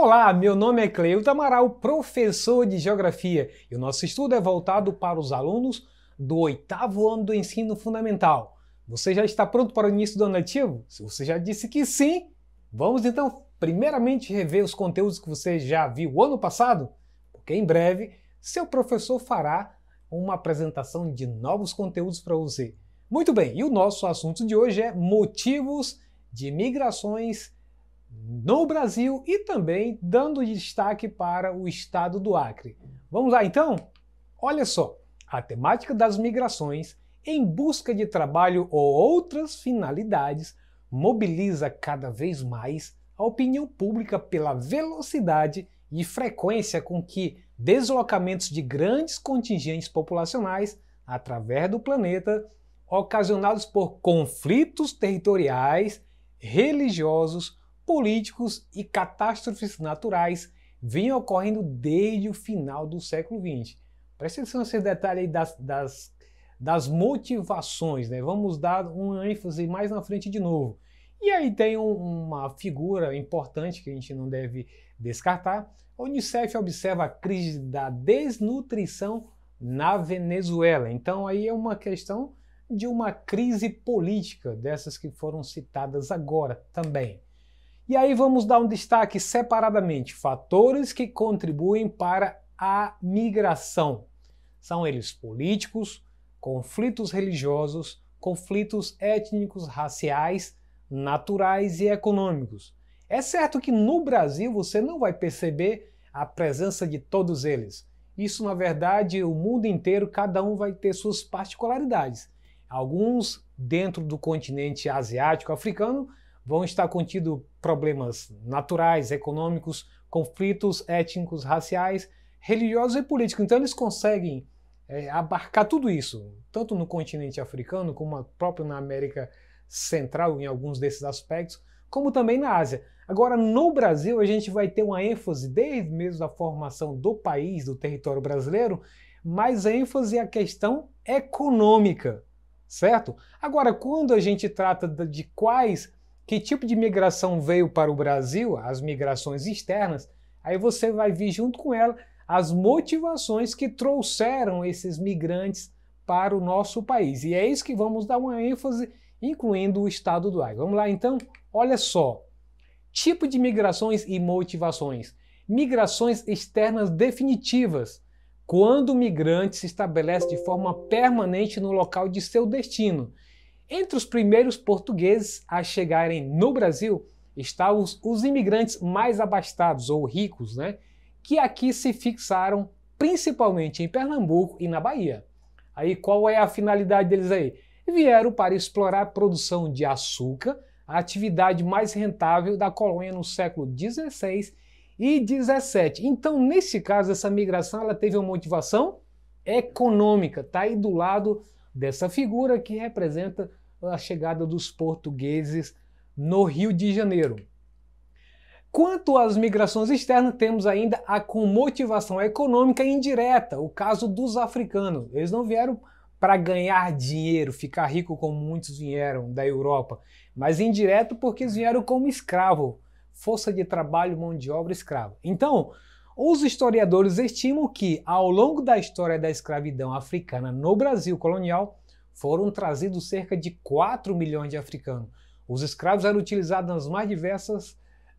Olá, meu nome é Cleilton Amaral, professor de Geografia, e o nosso estudo é voltado para os alunos do 8º ano do ensino fundamental. Você já está pronto para o início do ano letivo? Se você já disse que sim, vamos então primeiramente rever os conteúdos que você já viu o ano passado, porque em breve seu professor fará uma apresentação de novos conteúdos para você. Muito bem, e o nosso assunto de hoje é motivos de migrações no Brasil e também dando destaque para o estado do Acre. Vamos lá então? Olha só, a temática das migrações em busca de trabalho ou outras finalidades mobiliza cada vez mais a opinião pública pela velocidade e frequência com que deslocamentos de grandes contingentes populacionais através do planeta, ocasionados por conflitos territoriais, religiosos, políticos e catástrofes naturais vinham ocorrendo desde o final do século XX. Preste atenção nesse detalhe aí das motivações, né? Vamos dar uma ênfase mais na frente de novo. E aí tem uma figura importante que a gente não deve descartar. A Unicef observa a crise da desnutrição na Venezuela. Então aí é uma questão de uma crise política, dessas que foram citadas agora também. E aí vamos dar um destaque separadamente, fatores que contribuem para a migração. São eles políticos, conflitos religiosos, conflitos étnicos, raciais, naturais e econômicos. É certo que no Brasil você não vai perceber a presença de todos eles. Isso, na verdade, o mundo inteiro, cada um vai ter suas particularidades. Alguns, dentro do continente asiático, africano, vão estar contidos problemas naturais, econômicos, conflitos étnicos, raciais, religiosos e políticos. Então eles conseguem abarcar tudo isso, tanto no continente africano, como próprio na América Central, em alguns desses aspectos, como também na Ásia. Agora, no Brasil, a gente vai ter uma ênfase, desde mesmo da formação do país, do território brasileiro, mais ênfase à questão econômica, certo? Agora, quando a gente trata de que tipo de migração veio para o Brasil, as migrações externas, aí você vai vir junto com ela as motivações que trouxeram esses migrantes para o nosso país. E é isso que vamos dar uma ênfase, incluindo o estado do Acre. Vamos lá então? Olha só. Tipo de migrações e motivações. Migrações externas definitivas, quando o migrante se estabelece de forma permanente no local de seu destino. Entre os primeiros portugueses a chegarem no Brasil estavam os imigrantes mais abastados ou ricos, né, que aqui se fixaram principalmente em Pernambuco e na Bahia. Aí qual é a finalidade deles aí? Vieram para explorar a produção de açúcar, a atividade mais rentável da colônia no século XVI e XVII. Então, nesse caso, essa migração ela teve uma motivação econômica, está aí do lado dessa figura que representa a chegada dos portugueses no Rio de Janeiro. Quanto às migrações externas, temos ainda a com motivação econômica indireta, o caso dos africanos. Eles não vieram para ganhar dinheiro, ficar rico como muitos vieram da Europa, mas indireto porque eles vieram como escravo, força de trabalho, mão de obra escrava. Então, os historiadores estimam que, ao longo da história da escravidão africana no Brasil colonial, foram trazidos cerca de 4 milhões de africanos. Os escravos eram utilizados nas mais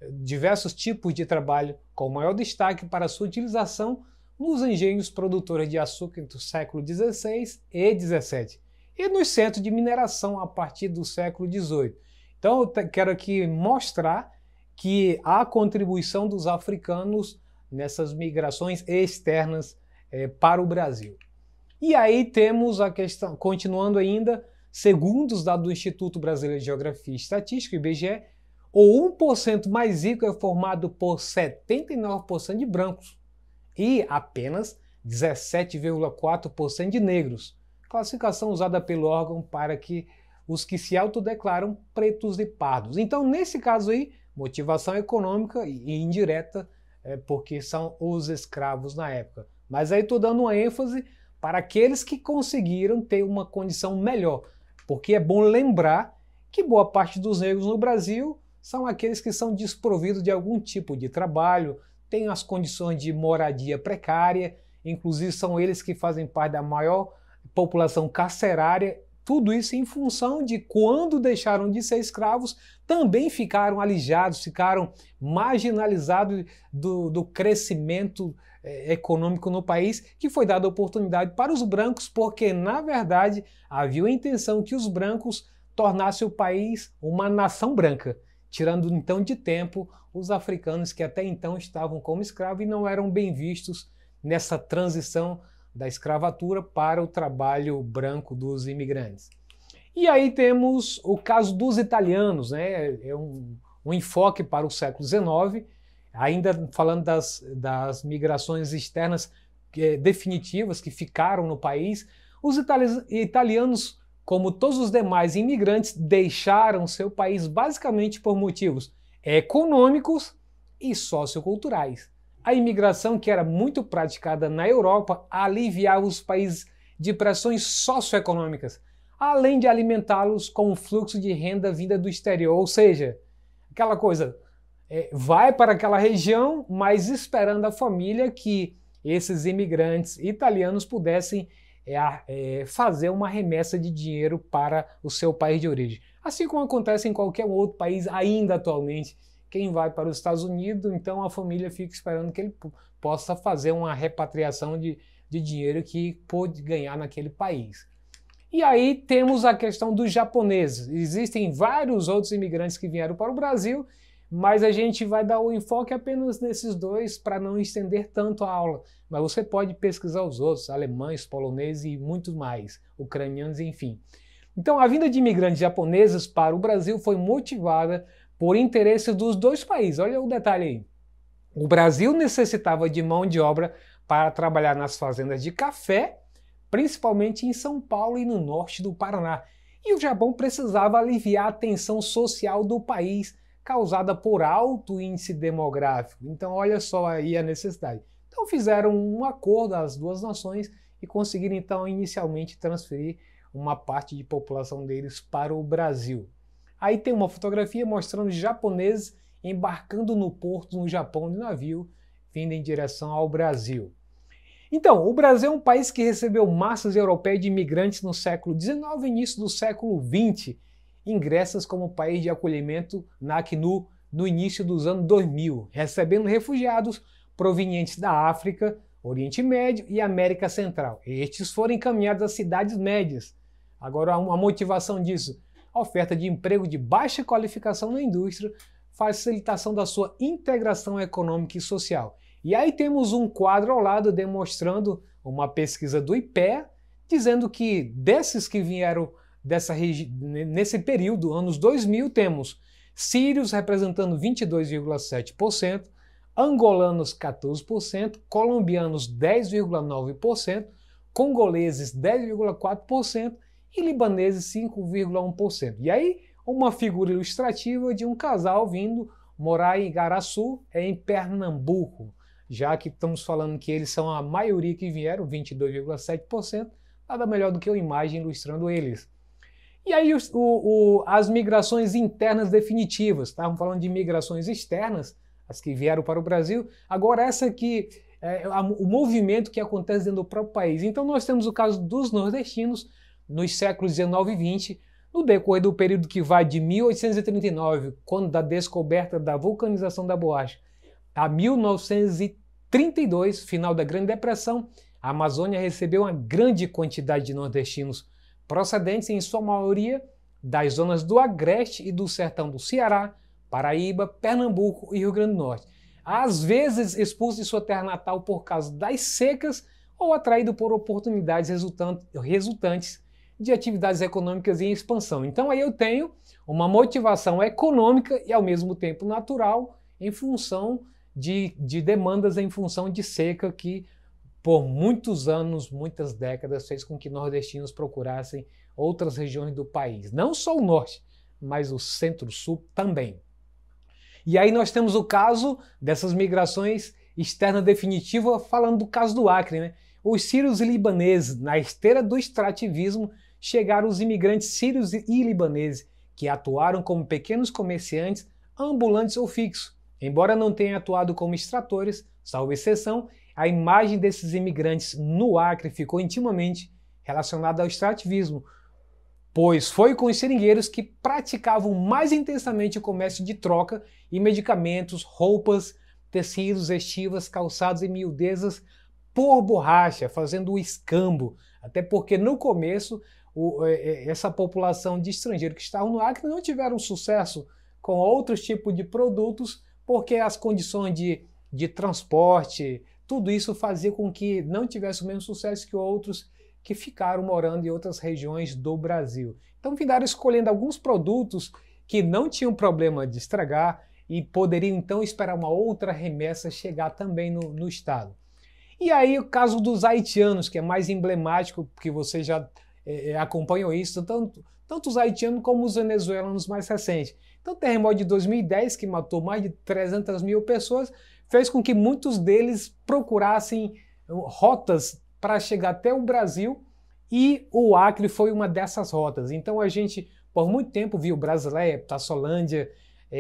diversos tipos de trabalho, com maior destaque para sua utilização nos engenhos produtores de açúcar entre o século XVI e XVII, e nos centros de mineração a partir do século XVIII. Então eu quero aqui mostrar que há contribuição dos africanos nessas migrações externas para o Brasil. E aí temos a questão, continuando ainda, segundo os dados do Instituto Brasileiro de Geografia e Estatística, IBGE, o 1% mais rico é formado por 79% de brancos e apenas 17,4% de negros, classificação usada pelo órgão para que os que se autodeclaram pretos e pardos. Então, nesse caso aí, motivação econômica e indireta, porque são os escravos na época. Mas aí estou dando uma ênfase para aqueles que conseguiram ter uma condição melhor, porque é bom lembrar que boa parte dos negros no Brasil são aqueles que são desprovidos de algum tipo de trabalho, têm as condições de moradia precária, inclusive são eles que fazem parte da maior população carcerária. Tudo isso em função de quando deixaram de ser escravos, também ficaram alijados, ficaram marginalizados do crescimento econômico no país, que foi dada oportunidade para os brancos, porque na verdade havia a intenção que os brancos tornassem o país uma nação branca, tirando então de tempo os africanos que até então estavam como escravos e não eram bem vistos nessa transição da escravatura para o trabalho branco dos imigrantes. E aí temos o caso dos italianos, né? É um enfoque para o século XIX, ainda falando das migrações externas definitivas que ficaram no país. Os italianos, como todos os demais imigrantes, deixaram seu país basicamente por motivos econômicos e socioculturais. A imigração, que era muito praticada na Europa, aliviava os países de pressões socioeconômicas, além de alimentá-los com um fluxo de renda vinda do exterior, ou seja, aquela coisa, vai para aquela região, mas esperando a família que esses imigrantes italianos pudessem fazer uma remessa de dinheiro para o seu país de origem. Assim como acontece em qualquer outro país ainda atualmente. Quem vai para os Estados Unidos, então a família fica esperando que ele possa fazer uma repatriação de dinheiro que pôde ganhar naquele país. E aí temos a questão dos japoneses. Existem vários outros imigrantes que vieram para o Brasil, mas a gente vai dar o enfoque apenas nesses dois para não estender tanto a aula. Mas você pode pesquisar os outros, alemães, poloneses e muitos mais, ucranianos, enfim. Então a vinda de imigrantes japoneses para o Brasil foi motivada por interesse dos dois países. Olha o detalhe aí. O Brasil necessitava de mão de obra para trabalhar nas fazendas de café, principalmente em São Paulo e no norte do Paraná. E o Japão precisava aliviar a tensão social do país, causada por alto índice demográfico. Então olha só aí a necessidade. Então fizeram um acordo as duas nações e conseguiram então inicialmente transferir uma parte de população deles para o Brasil. Aí tem uma fotografia mostrando japoneses embarcando no porto no Japão de navio, vindo em direção ao Brasil. Então, o Brasil é um país que recebeu massas europeias de imigrantes no século XIX e início do século XX, ingressas como país de acolhimento na ACNUR no início dos anos 2000, recebendo refugiados provenientes da África, Oriente Médio e América Central. Estes foram encaminhados às cidades médias. Agora, a motivação disso: a oferta de emprego de baixa qualificação na indústria, facilitação da sua integração econômica e social. E aí temos um quadro ao lado demonstrando uma pesquisa do IPEA, dizendo que desses que vieram nesse período, anos 2000, temos sírios representando 22,7%, angolanos 14%, colombianos 10,9%, congoleses 10,4%, e libaneses 5,1%. E aí, uma figura ilustrativa de um casal vindo morar em Igaraçu, em Pernambuco, já que estamos falando que eles são a maioria que vieram, 22,7%, nada melhor do que uma imagem ilustrando eles. E aí as migrações internas definitivas, estavam falando de migrações externas, as que vieram para o Brasil, agora essa aqui o movimento que acontece dentro do próprio país. Então nós temos o caso dos nordestinos, nos séculos XIX e XX, no decorrer do período que vai de 1839, quando da descoberta da vulcanização da borracha, a 1932, final da Grande Depressão, a Amazônia recebeu uma grande quantidade de nordestinos, procedentes em sua maioria das zonas do Agreste e do sertão do Ceará, Paraíba, Pernambuco e Rio Grande do Norte. Às vezes expulsos de sua terra natal por causa das secas ou atraído por oportunidades resultantes de atividades econômicas em expansão. Então aí eu tenho uma motivação econômica e ao mesmo tempo natural em função de demandas em função de seca que por muitos anos, muitas décadas fez com que nordestinos procurassem outras regiões do país. Não só o norte, mas o centro-sul também. E aí nós temos o caso dessas migrações externas definitivas, falando do caso do Acre, né? Os sírios e libaneses, na esteira do extrativismo, chegaram os imigrantes sírios e libaneses, que atuaram como pequenos comerciantes, ambulantes ou fixos. Embora não tenham atuado como extratores, salvo exceção, a imagem desses imigrantes no Acre ficou intimamente relacionada ao extrativismo, pois foi com os seringueiros que praticavam mais intensamente o comércio de troca e medicamentos, roupas, tecidos, estivas, calçados e miudezas por borracha, fazendo o escambo. Até porque no começo essa população de estrangeiros que estavam no Acre não tiveram sucesso com outros tipos de produtos, porque as condições de transporte, tudo isso fazia com que não tivesse o mesmo sucesso que outros que ficaram morando em outras regiões do Brasil. Então ficaram escolhendo alguns produtos que não tinham problema de estragar e poderiam então esperar uma outra remessa chegar também no estado. E aí o caso dos haitianos, que é mais emblemático, porque você já acompanhou isso, tanto os haitianos como os venezuelanos mais recentes. Então o terremoto de 2010, que matou mais de 300 mil pessoas, fez com que muitos deles procurassem rotas para chegar até o Brasil, e o Acre foi uma dessas rotas. Então a gente, por muito tempo, viu Brasileia, Tassolândia,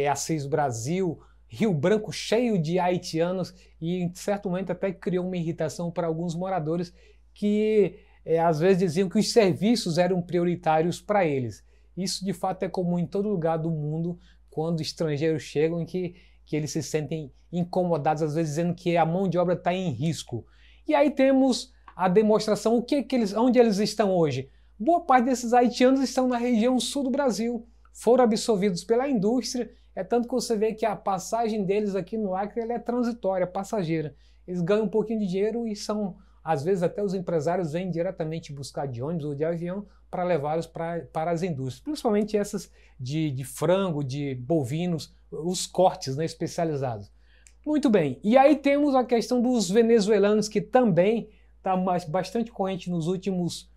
Assis Brasil, Rio Branco cheio de haitianos, e em certo momento até criou uma irritação para alguns moradores que às vezes diziam que os serviços eram prioritários para eles. Isso de fato é comum em todo lugar do mundo, quando estrangeiros chegam, que eles se sentem incomodados, às vezes dizendo que a mão de obra está em risco. E aí temos a demonstração, onde eles estão hoje. Boa parte desses haitianos estão na região sul do Brasil, foram absorvidos pela indústria, tanto que você vê que a passagem deles aqui no Acre é transitória, passageira. Eles ganham um pouquinho de dinheiro e às vezes até os empresários vêm diretamente buscar de ônibus ou de avião para levá-los para as indústrias, principalmente essas de frango, de bovinos, os cortes, né, especializados. Muito bem, e aí temos a questão dos venezuelanos, que também está bastante corrente nos últimos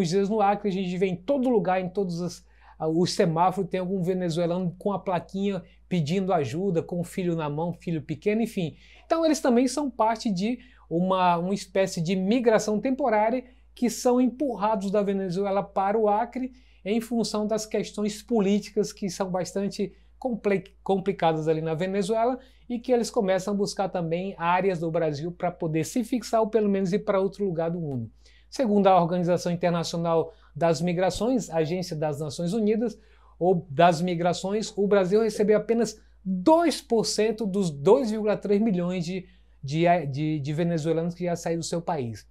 dias no Acre. A gente vê em todo lugar, em todos os semáforos, tem algum venezuelano com a plaquinha pedindo ajuda, com o filho na mão, filho pequeno, enfim. Então eles também são parte de uma espécie de migração temporária, que são empurrados da Venezuela para o Acre em função das questões políticas que são bastante complicadas ali na Venezuela, e que eles começam a buscar também áreas do Brasil para poder se fixar ou pelo menos ir para outro lugar do mundo. Segundo a Organização Internacional das Migrações, Agência das Nações Unidas, ou das migrações, o Brasil recebeu apenas 2% dos 2,3 milhões de venezuelanos que já saíram do seu país.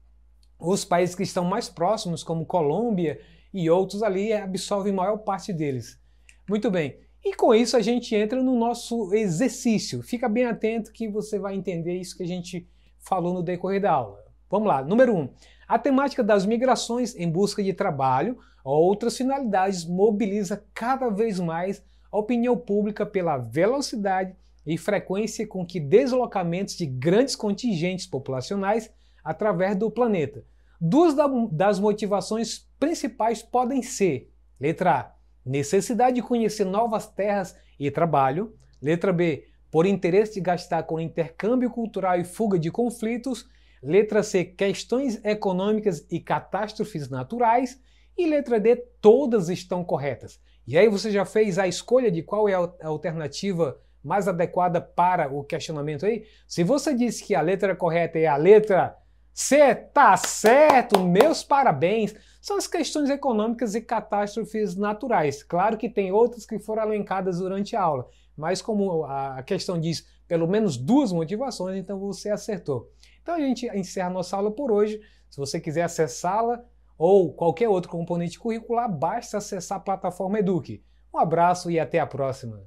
Os países que estão mais próximos, como Colômbia e outros ali, absorvem a maior parte deles. Muito bem. E com isso a gente entra no nosso exercício. Fica bem atento que você vai entender isso que a gente falou no decorrer da aula. Vamos lá. Número 1. A temática das migrações em busca de trabalho ou outras finalidades mobiliza cada vez mais a opinião pública pela velocidade e frequência com que deslocamentos de grandes contingentes populacionais através do planeta. Duas das motivações principais podem ser: letra A, necessidade de conhecer novas terras e trabalho. Letra B, por interesse de gastar com intercâmbio cultural e fuga de conflitos. Letra C, questões econômicas e catástrofes naturais. E letra D, todas estão corretas. E aí você já fez a escolha de qual é a alternativa mais adequada para o questionamento aí? Se você disse que a letra correta é a letra C, tá certo, meus parabéns. São as questões econômicas e catástrofes naturais. Claro que tem outras que foram elencadas durante a aula, mas como a questão diz pelo menos duas motivações, então você acertou. Então a gente encerra a nossa aula por hoje. Se você quiser acessá-la ou qualquer outro componente curricular, basta acessar a plataforma Eduque. Um abraço e até a próxima!